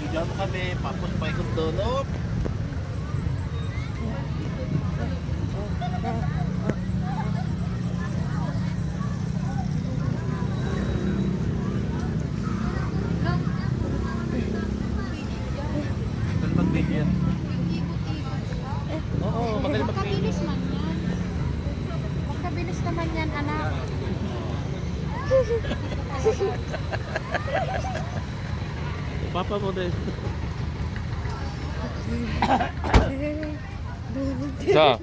Diyan kami, tapos paikot doon. Oh. Magbigyan. Oo, magaling magbigyan. Magkabilis man yan. Magkabilis naman yan, anak. Papa mo din. 자.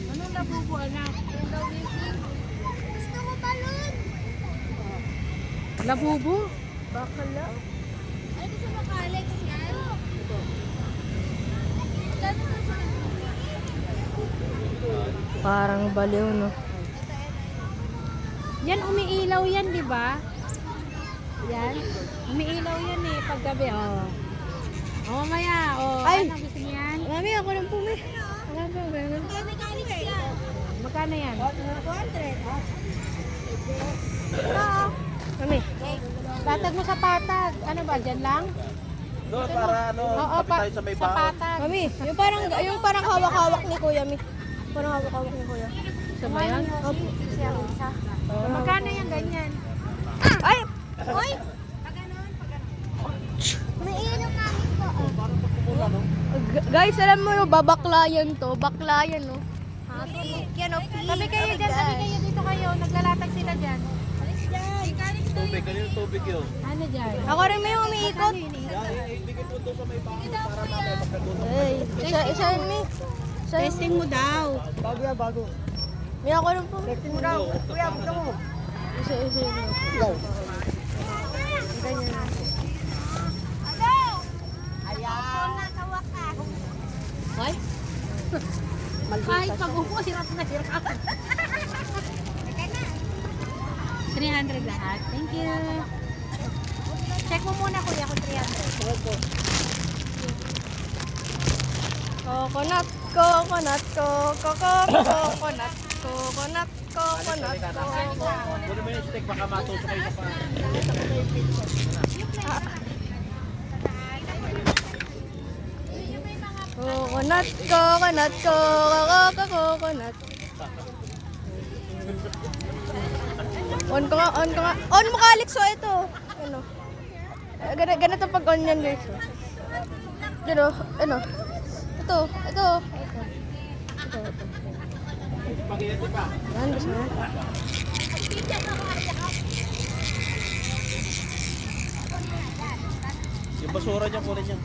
Anong labubo, anak? Gusto mo balon? Labubo? Bakala. Ay, gusto mo Alex yan? Parang baliw, no? Yan, umiilaw yan, di ba? Yan. Umiilaw yan eh, paggabi, oh. Oh, mamaya, oh. Ay! Ano, gusto niyo yan? Mami, ako lang po, may. Ako lang po, gano'n. Magkano yan? 200. Mami. Patag mo sa patag. Ano ba, dyan lang? Doon para ano, Oo, kapit tayo sa may sa baon. patag. Mami, yung parang hawak-hawak ni Kuya, mi. Parang hawak-hawak ni Kuya. Sa ba yan? Opo. Magkano yan, ganyan? Ay! Uy! May ilong namin po. Guys, alam mo yung babaklayan to. Baklayan, no? Yan, o. Tabi kayo dyan, tabi kayo dito kayo. Naglalatag sila dyan. Tubig, kanina tubig yun. Ano dyan? Ako rin may umiikot. Ibigay mo doon sa may baon para mamaya magkagulo. Ay, isa yun, mi. Testing mo daw. Bago yan, bago. May ako rin po. Testing mo daw. Kuya, buka mo. Isa yun. Ganyan na. Ay? Kahit pag-upo, hirap na hirap. 300 lahat. Thank you. Check mo muna kuya kung 300. Coconut, coconut, coconut, coconut, coconut, coconut. Kunin mo yung stick, baka matusok kayo sa pa. Coconut, coconut, coconut. On ko nga, on ko nga. On mo ka, Alex, so ito. Ano? Ganito pag on yan, guys. Dito, ano? Ito. Ito. Pag-iyan pa. Yan, gusto mo yan. Yung basura niya, kunin niya.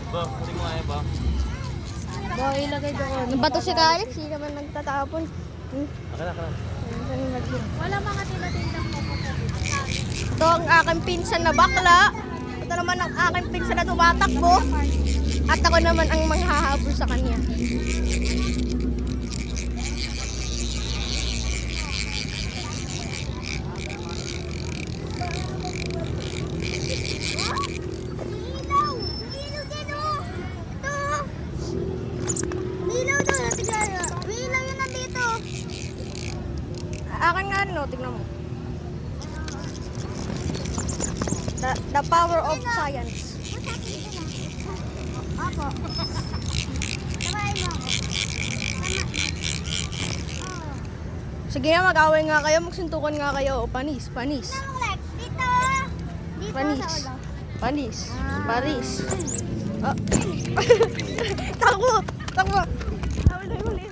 Ba, kunin mo nga yan ba? Bo, ilagay doon. Nabato si ka, Alex. Hindi naman nagtatapon. Akala. Wala mga tinatindang mo po. Ito ang aking pinsan na bakla. Ito naman ang aking pinsan na tumatakbo. At ako naman ang manghahabol sa kanya. Akin nga no, tignan mo. The power of science. Ako. Tamahin mo ako. Sige na, mag-away nga kayo, magsuntukan nga kayo. O, panis. Dito. Dito Panis. sa ulo. Panis. Paris. Oh. Takbo! Takbo! Huli.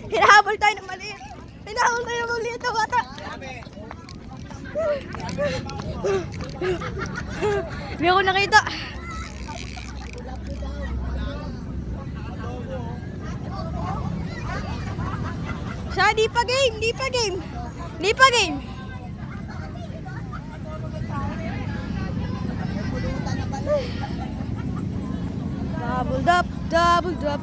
Hinahabol tayo ng maliit. Hinahabol tayo ng maliit na bata. Hindi ako nakita. Siya, di pa game. Double dub.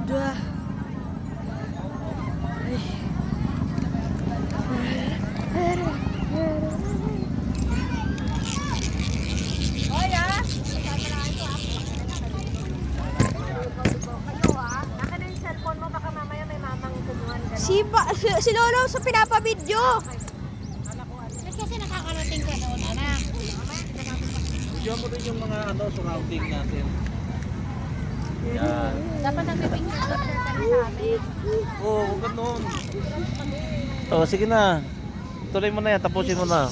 Si Lolo sa pinapabidyo. Kasi nakakarating ka doon, anak. Diyan mo rin yung mga surrounding natin. Yan. Dapat nagpipicture ka na sa amin. Oo, ganun. Oh, sige na. Tuloy mo na yan, tapusin mo na.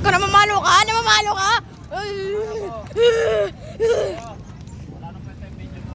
Ikaw namamalo ka? Namamalo ka?